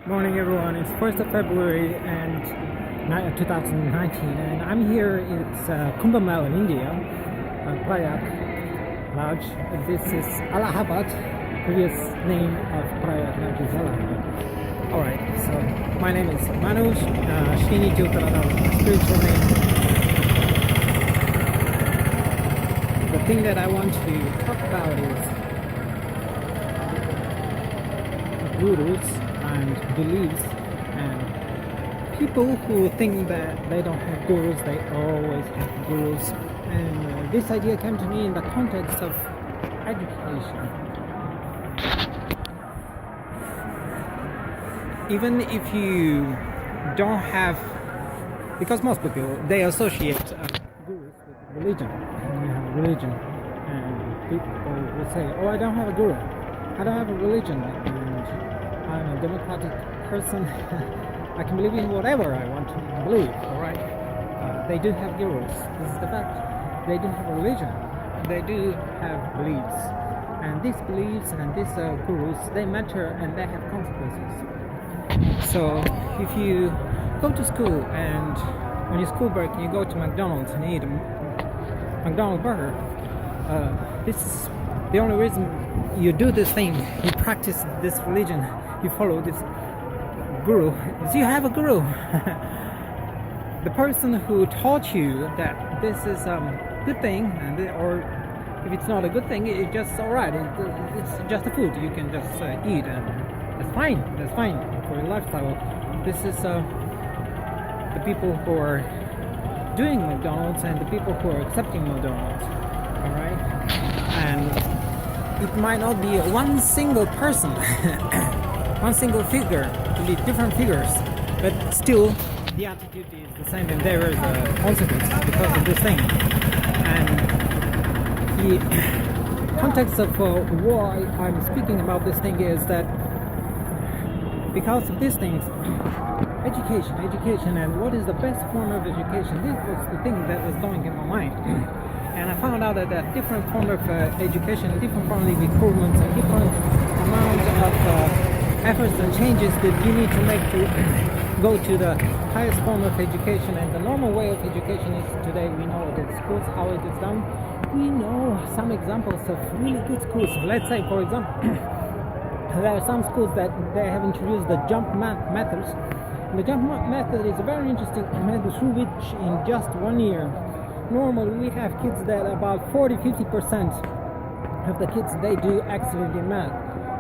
Morning everyone, it's 1st of February and 2019 and I'm here. It's Kumbh Mela in India, Prayak Raj. This is Allahabad, previous name of Prayak Raj is Allahabad. Alright, so my name is Manoj, Shini Jyotarada, spiritual name. The thing that I want to talk about is gurus and beliefs, and people who think that they don't have gurus, they always have gurus. And this idea came to me in the context of education. Even if you don't have, because most people, they associate gurus with religion. You have a religion, and people will say, oh, I don't have a guru, I don't have a religion, I'm a democratic person. I can believe in whatever I want to believe, alright? They do have gurus. This is the fact. They do have a religion. They do have beliefs. And these beliefs and these gurus, they matter and they have consequences. So, if you go to school and on your school break you go to McDonald's and eat a McDonald's burger, this is the only reason you do this thing. You practice this religion. You follow this guru. So you have a guru. The person who taught you that this is a good thing, or if it's not a good thing, it's just alright. It's just a food you can just eat, and that's fine. That's fine for your lifestyle. This is the people who are doing McDonald's and the people who are accepting McDonald's. Alright, and it might not be one single person. One single figure, to be different figures, but still the attitude is the same, and there is a consequence because of this thing. And the context of why I'm speaking about this thing is that because of these things, education, and what is the best form of education? This was the thing that was going in my mind. And I found out that different form of education, different form of improvements, and different amount of efforts and changes that you need to make to go to the highest form of education. And the normal way of education is today, we know that schools, how it is done. We know some examples of really good schools. Let's say, for example, there are some schools that they have introduced the JumpMath methods. The JumpMath method is a very interesting method through which in just 1 year, normally we have kids that about 40-50% of the kids, they do excellent in math.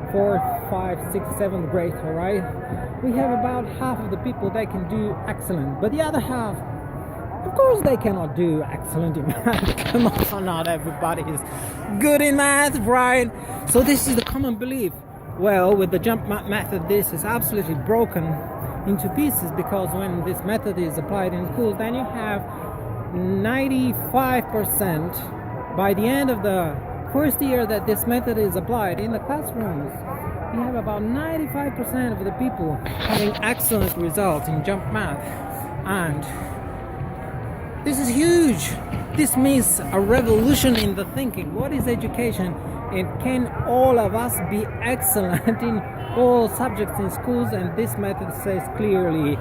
4th, 5th, 6th, 7th grade, alright? We have about half of the people they can do excellent, but the other half, of course they cannot do excellent in math. Come on, not everybody is good in math, right? So this is the common belief. Well, with the JumpMath method, this is absolutely broken into pieces, because when this method is applied in schools, then you have 95% by the end of the first year that this method is applied in the classrooms. You have about 95% of the people having excellent results in JumpMath, and this is huge. This means a revolution in the thinking. What is education? And can all of us be excellent in all subjects in schools? And this method says clearly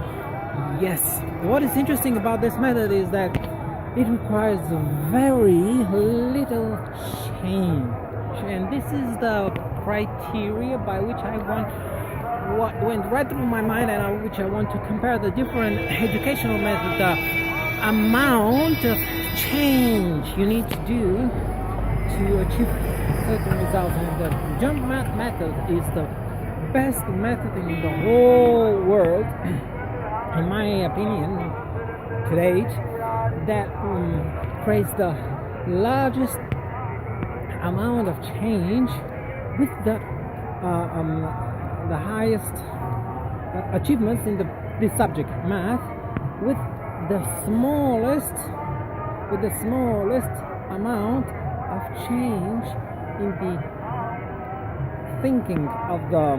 yes. What is interesting about this method is that it requires very little change, and this is the criteria by which what went right through my mind, and which I want to compare the different educational methods. The amount of change you need to do to achieve certain results, and the JumpMath method is the best method in the whole world, in my opinion, to date, that creates the largest amount of change with the highest achievements in this subject, math, with the smallest amount of change in the thinking of the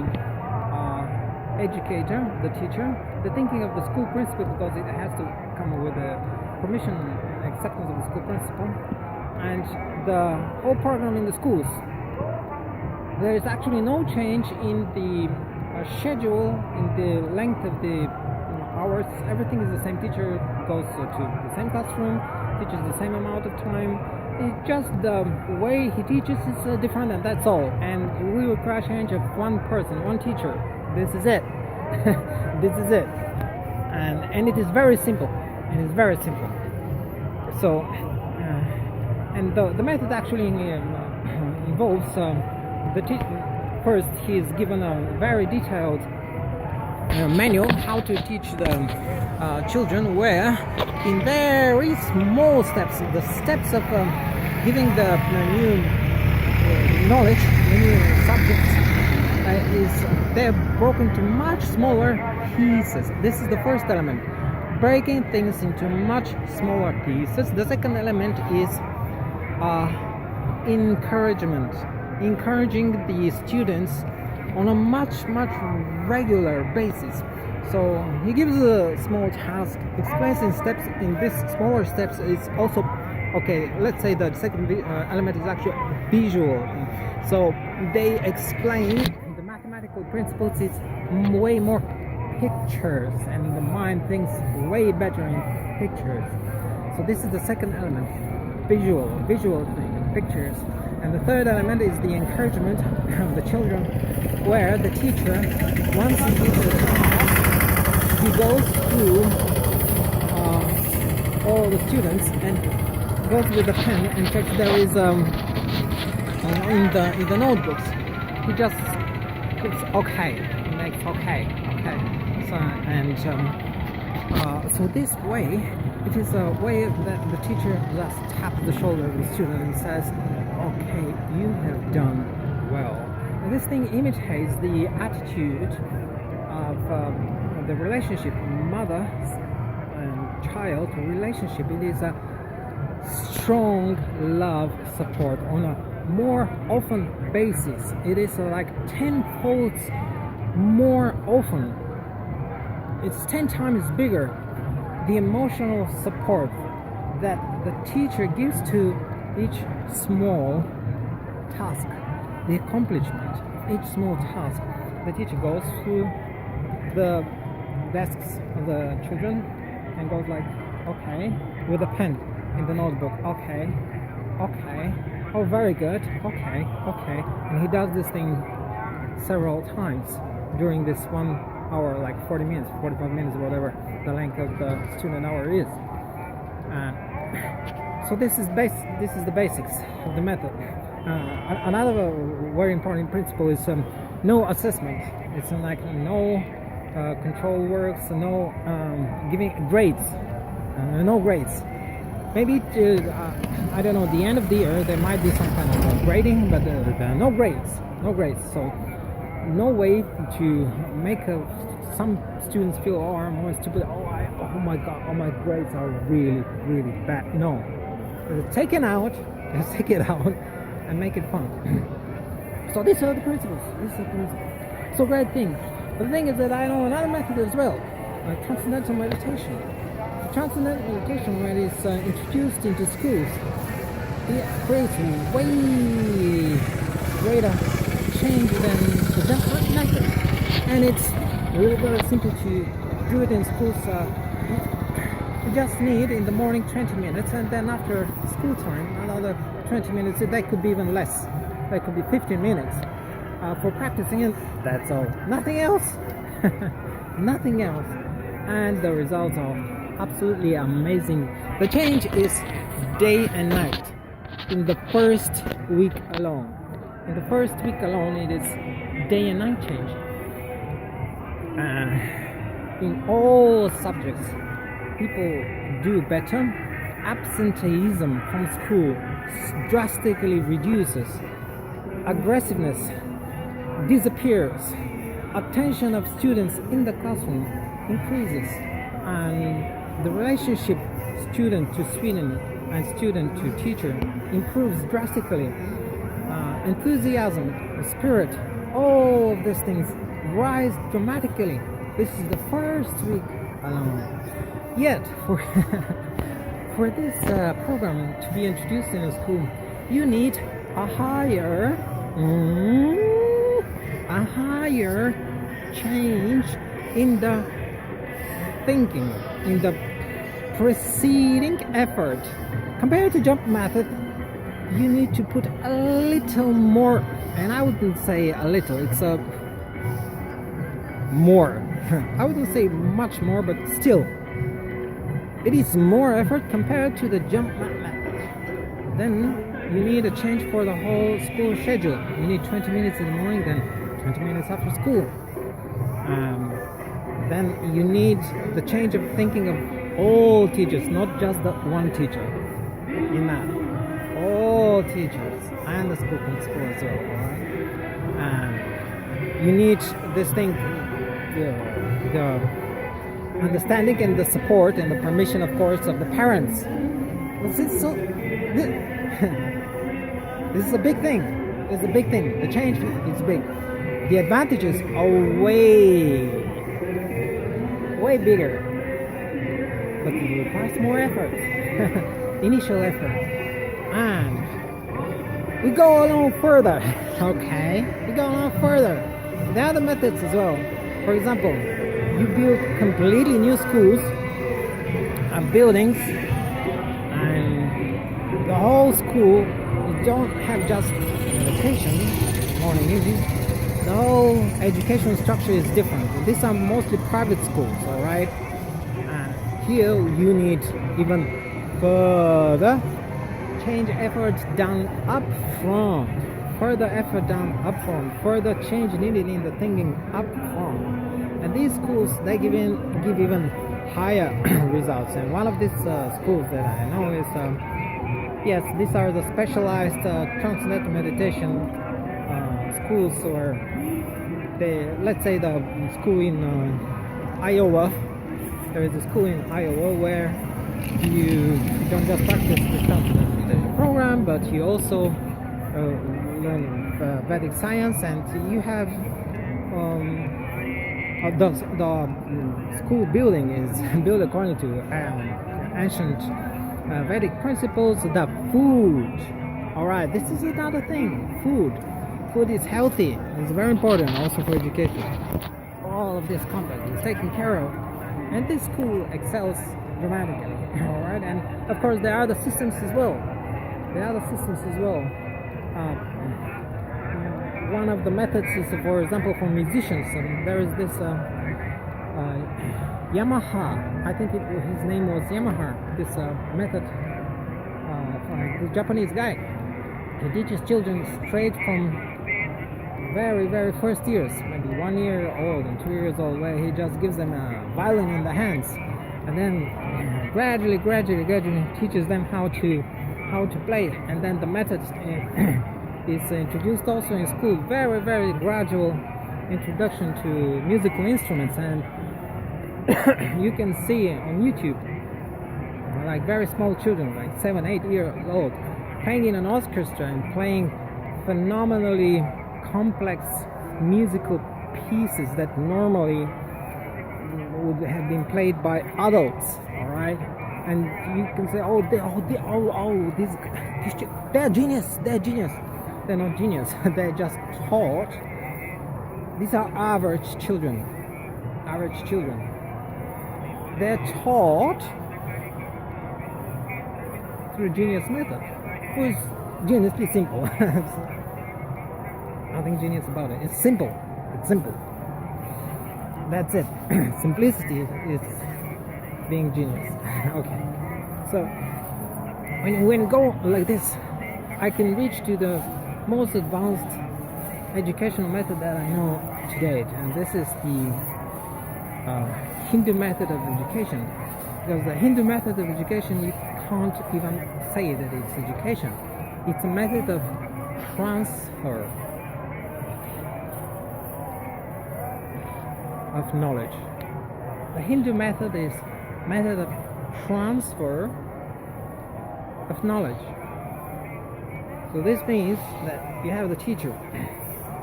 educator, the teacher, the thinking of the school principal, because it has to come with a permission, acceptance of the school principal, and the whole program in the schools. There is actually no change in the schedule, in the length of the hours, everything is the same. Teacher goes to the same classroom, teaches the same amount of time. It's just the way he teaches is different, and that's all. And we require change of one person, one teacher. This is it. This is it. And it is very simple. It is very simple. So, and the method actually involves first he is given a very detailed manual how to teach the children, where in very small steps, the steps of giving the new knowledge, the new subjects, they're broken to much smaller pieces. This is the first element, breaking things into much smaller pieces. The second element is encouragement, encouraging the students on a much regular basis. So he gives a small task, explains in steps. In these smaller steps, it's also okay. Let's say that second element is actually visual. So they explain the mathematical principles. It's way more pictures, and the mind thinks way better in pictures. So this is the second element, visual thing, pictures. And the third element is the encouragement of the children, where the teacher, once he gives the task, he goes through all the students and goes with a pen and checks there is in the notebooks. He just gives okay, he makes okay. So and so this way, it is a way that the teacher just taps the shoulder of the student and says, okay, you have done well. And this thing imitates the attitude of the relationship, mother and child relationship. It is a strong love support on a more often basis. It is like 10-fold more often. It's 10 times bigger, the emotional support that the teacher gives to each small task, the accomplishment of each small task. The teacher goes through the desks of the children and goes like, okay, with a pen in the notebook, okay, oh very good, okay, and he does this thing several times during this 1 hour, like 40 minutes, 45 minutes, whatever the length of the student hour is. So this is the basics of the method. Another very important principle is no assessment. It's like no control works, no giving grades, no grades. Maybe I don't know, the end of the year there might be some kind of grading, but there are no grades. So no way to make some students feel, oh, I'm more stupid, oh my god, all my grades are really bad. No, just take it out and make it fun. So these are the principles. So great thing. But the thing is that I know another method as well, transcendental meditation. Transcendental meditation, when it's introduced into schools, it creates way greater change than the JumpMath method. And it's really very simple to do it in schools. You just need in the morning 20 minutes, and then after school time another 20 minutes. That could be even less. That could be 15 minutes for practicing, and that's all. Nothing else. Nothing else. And the results are absolutely amazing. The change is day and night in the first week alone. In the first week alone, it is day and night change. In all subjects, people do better. Absenteeism from school drastically reduces. Aggressiveness disappears. Attention of students in the classroom increases. And the relationship student to student and student to teacher improves drastically. Enthusiasm, spirit, all of these things rise dramatically. This is the first week alone. Yet, for this program to be introduced in a school, you need a higher change in the thinking, in the preceding effort. Compared to jump method, you need to put a little more, and I wouldn't say a little, it's a more. I wouldn't say much more, but still, it is more effort compared to the jump method. Then you need a change for the whole school schedule. You need 20 minutes in the morning, then 20 minutes after school. Then you need the change of thinking of all teachers, not just the one teacher in math. All teachers and the school principal as well. Right? You need this thing, the understanding and the support and the permission, of course, of the parents. This is a big thing. It's a big thing. The change is big. The advantages are way bigger, but it requires more effort, initial effort, and we go along further. Okay, we go along further. There are other methods as well. For example, you build completely new schools and buildings, and the whole school. You don't have just education, morning, evening. The whole educational structure is different. These are mostly private schools, all right? Here you need even further change efforts done up front, further effort done up front, further change needed in the thinking up front. And these schools, they give even higher results. And one of these schools that I know is yes, these are the specialized Transcendental meditation schools, or let's say the school in Iowa. There is a school in Iowa where you don't just practice the Transcendental meditation program, but you also learn Vedic science, and you have the school building is built according to ancient Vedic principles. The food, all right, this is another thing. Food is healthy. It's very important also for education. All of this complex is taken care of, and this school excels dramatically. All right, and of course there are the systems as well. One of the methods is, for example, for musicians. There is this Yamaha. I think his name was Yamaha. This method from the Japanese guy. He teaches children straight from very first years, maybe 1 year old and 2 years old, where he just gives them a violin in the hands, and then gradually teaches them how to play. And then the method is introduced also in school. Very gradual introduction to musical instruments, and you can see on YouTube like very small children, like 7-8 years old, playing in an orchestra and playing phenomenally complex musical pieces that normally would have been played by adults. All right, and you can say, they're genius. They're not genius. They're just taught. These are average children. They're taught through genius method. Who's genius? Be simple. Nothing genius about it. It's simple. That's it. Simplicity is being genius. Okay. So when go like this, I can reach to the most advanced educational method that I know to date, and this is the Hindu method of education. Because the Hindu method of education, you can't even say that it's education. It's a method of transfer of knowledge. The Hindu method is method of transfer of knowledge. So this means that you have the teacher,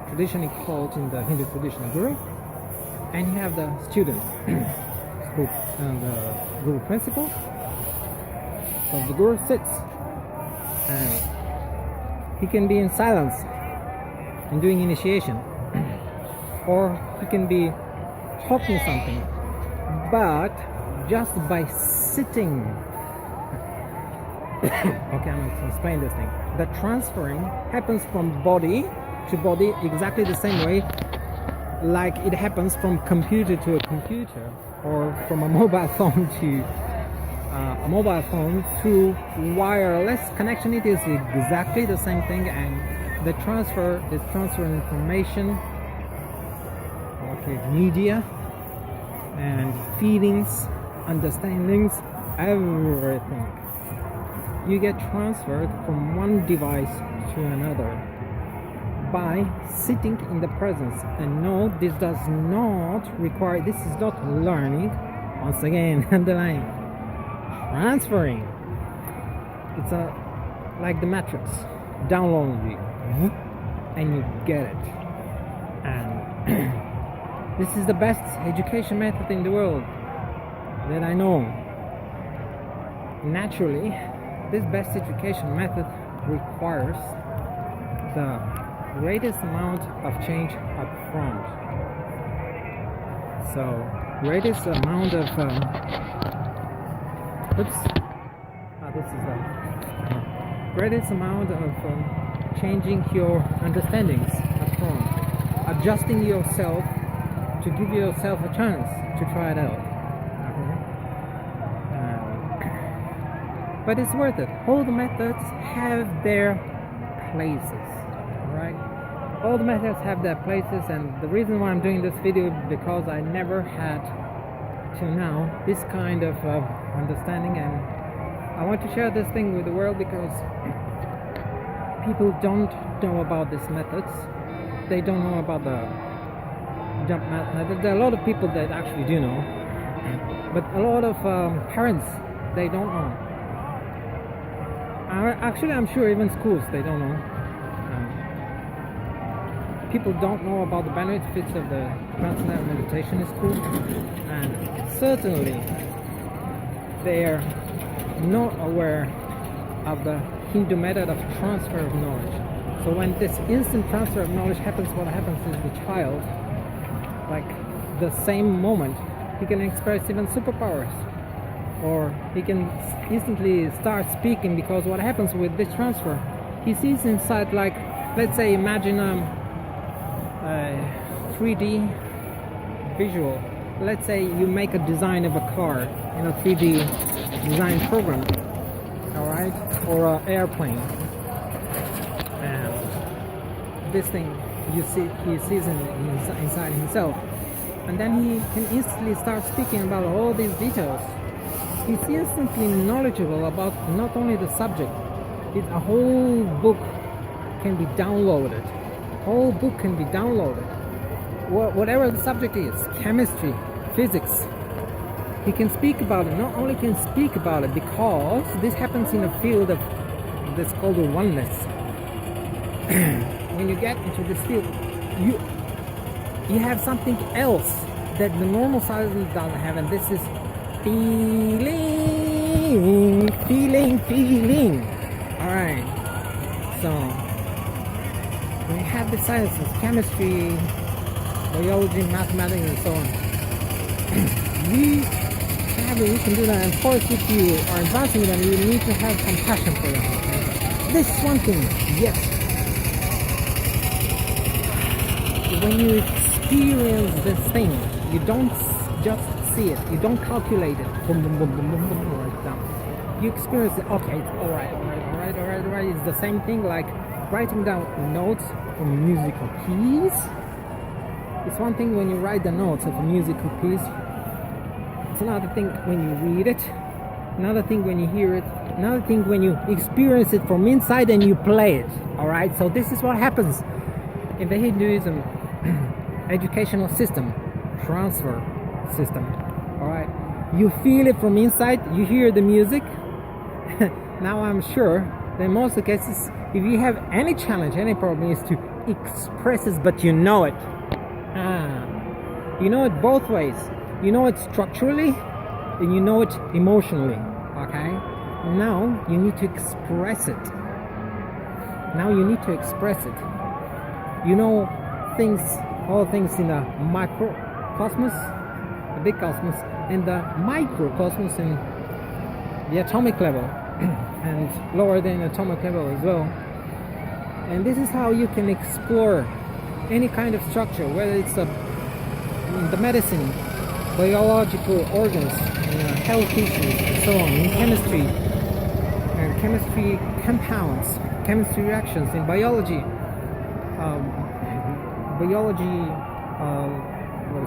traditionally called in the Hindu tradition guru, and you have the student, the guru principal. So the guru sits, and he can be in silence and doing initiation. or he can be talking something, but just by sitting. Okay, I'm going to explain this thing. The transferring happens from body to body exactly the same way like it happens from computer to a computer, or from a mobile phone to a mobile phone through wireless connection. It is exactly the same thing, and the transfer is transferring information, okay, media and feelings, understandings, everything. You get transferred from one device to another by sitting in the presence. And no, this does not require, this is not learning. Once again, underline, transferring. It's like the matrix, download it and you get it. And this is the best education method in the world that I know. Naturally, this best education method requires the greatest amount of change up front. So, greatest amount of greatest amount of changing your understandings up front, adjusting yourself to give yourself a chance to try it out. But it's worth it. All the methods have their places, right? All the methods have their places, and the reason why I'm doing this video is because I never had till now this kind of understanding, and I want to share this thing with the world because people don't know about these methods. They don't know about the JumpMath method. There are a lot of people that actually do know, but a lot of parents, they don't know. Actually, I'm sure even schools, they don't know. People don't know about the benefits of the Transcendental meditation in school, and certainly they are not aware of the Hindu method of transfer of knowledge. So when this instant transfer of knowledge happens, what happens is the child, like the same moment, he can express even superpowers, or he can instantly start speaking, because what happens with this transfer, he sees inside, like, let's say, imagine a 3D visual. Let's say you make a design of a car in a 3D design program, all right, or an airplane, and this thing he sees inside himself, and then he can instantly start speaking about all these details. He's instantly knowledgeable about not only the subject, a whole book can be downloaded. Whole book can be downloaded. Whatever the subject is, chemistry, physics, he can speak about it. Not only can speak about it, because this happens in a field of that's called the oneness. When you get into this field, you have something else that the normal silence doesn't have, and this is feeling. Alright, so when you have the sciences, chemistry, biology, mathematics, and so on, we can do that. And of course, if you are advancing them, you need to have compassion for them. Okay? This is one thing, yes. When you experience this thing, you don't just see it, you don't calculate it, boom, boom, boom, boom, boom, boom, right down. You experience it, okay, it's alright. It's the same thing like writing down notes from musical keys. It's one thing when you write the notes of a musical piece. It's another thing when you read it. Another thing when you hear it. Another thing when you experience it from inside and you play it. Alright, so this is what happens in the Hinduism educational system, transfer system. Alright, you feel it from inside, you hear the music. Now I'm sure that in most of the cases, if you have any challenge, any problem, is to express it, but you know it. You know it both ways. You know it structurally and you know it emotionally. Okay? Now you need to express it. You know things all things in the microcosmos, the big cosmos, and the microcosmos in the atomic level, and lower than atomic level as well. And this is how you can explore any kind of structure, whether it's the medicine, biological organs, health issues, and so on, in chemistry, and chemistry compounds, chemistry reactions, in biology,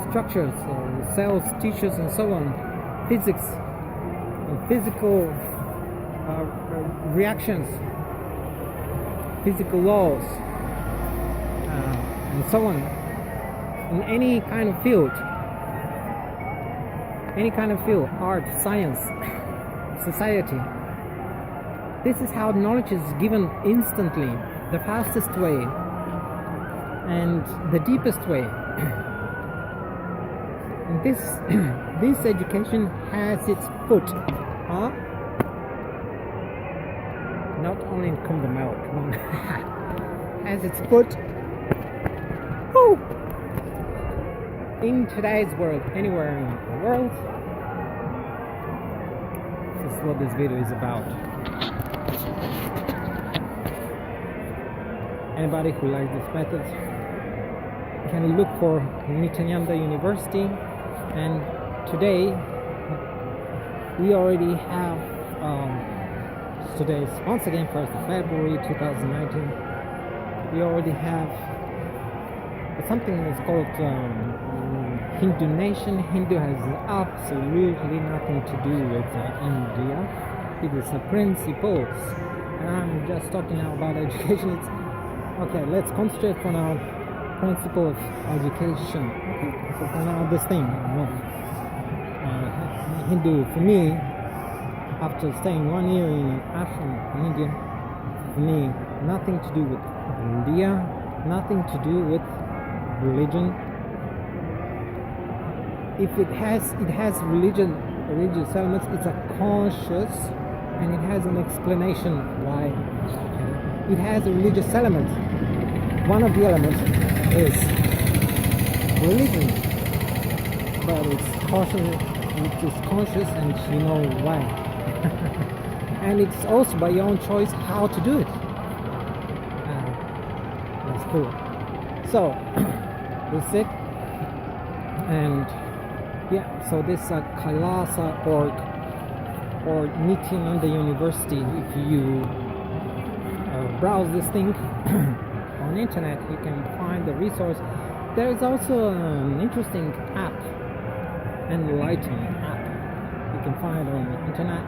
structures, cells, tissues, and so on, physics, physical reactions, physical laws, and so on, in any kind of field, art, science, society. This is how knowledge is given instantly, the fastest way and the deepest way. And this education has its foot, not only in Kumdamel, has its foot in today's world, anywhere in the world. This is what this video is about. Anybody who likes this method can look for Nityananda University. And today we already have today's once again 1st of February 2019. We already have something that's called Hindu Nation. Hindu has absolutely nothing to do with India. It is the principles, and I'm just talking now about education. It's okay. Let's concentrate for now. Principle of education. So for now, this thing, Hindu, for me, after staying 1 year in an ashram in India, for me, nothing to do with India, nothing to do with religion. If it has religious elements, it's a conscious, and it has an explanation why. It has a religious element. One of the elements is religion, but it's conscious, and you know why. And it's also by your own choice how to do it. That's cool. So that's it. And yeah, so this Kailasa.org or Nityananda University, if you browse this thing on the internet, you can find the resource. There is also an interesting app, Enlighten app, you can find on the internet.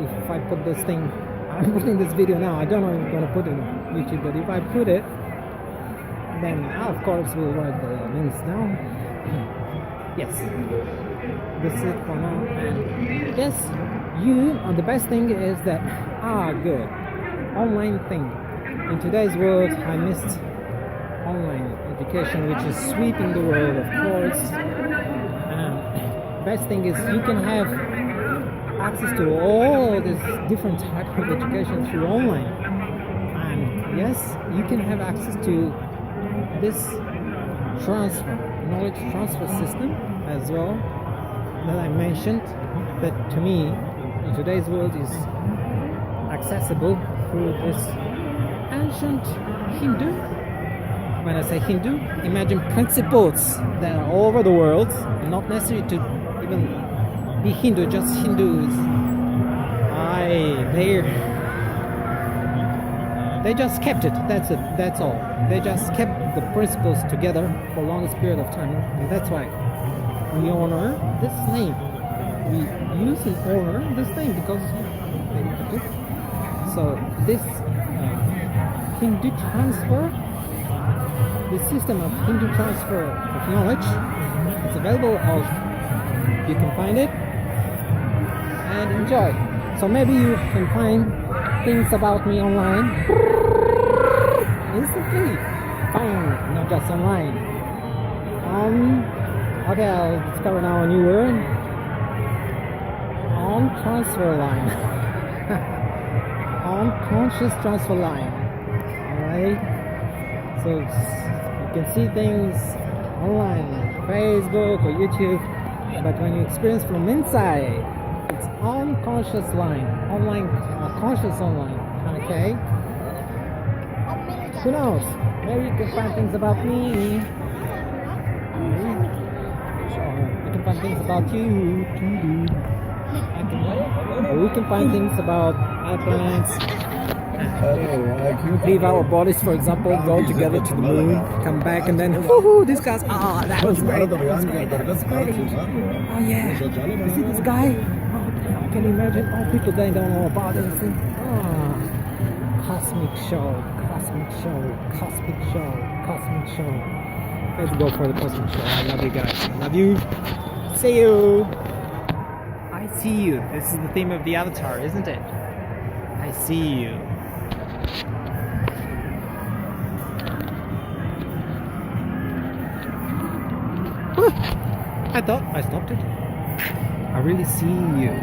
If I put this thing, I'm putting this video now, I don't know if I'm going to put it on YouTube, but if I put it, then of course we'll write the links down. Yes, this is it for now. And yes, the best thing is that good online thing. In today's world, I missed online education, which is sweeping the world, of course. Best thing is you can have access to all this different type of education through online. And yes, you can have access to this knowledge transfer system as well that I mentioned, that to me in today's world is accessible through this ancient Hindu. When I say Hindu, imagine principles that are all over the world, and not necessary to even be Hindu, just Hindus. They just kept it. That's it. That's all. They just kept the principles together for the longest period of time, and that's why we honor this name. We use and honor this name because they kept it. So this Hindu transfer, the system of Hindu transfer of knowledge, it's available. You can find it and enjoy. So maybe you can find things about me online instantly. Fine, not just online. Okay, I'll discover now a new word. On transfer line. On conscious transfer line. Alright. So can see things online, Facebook or YouTube, but when you experience from inside, it's unconscious line, online, conscious online. Okay. Who knows? Maybe you can find things about me. I can find things about you. Or we can find things about airplanes. Leave our bodies, for example, go together to the moon, come back, and then woohoo! This guy's that was great. That was great. Oh yeah, you see this guy? Oh, can you imagine? All people they don't know about it. Cosmic show. Let's go for the cosmic show. I love you guys. I love you. See you. I see you. This is the theme of the avatar, isn't it? I see you. I thought I stopped it. I really see you.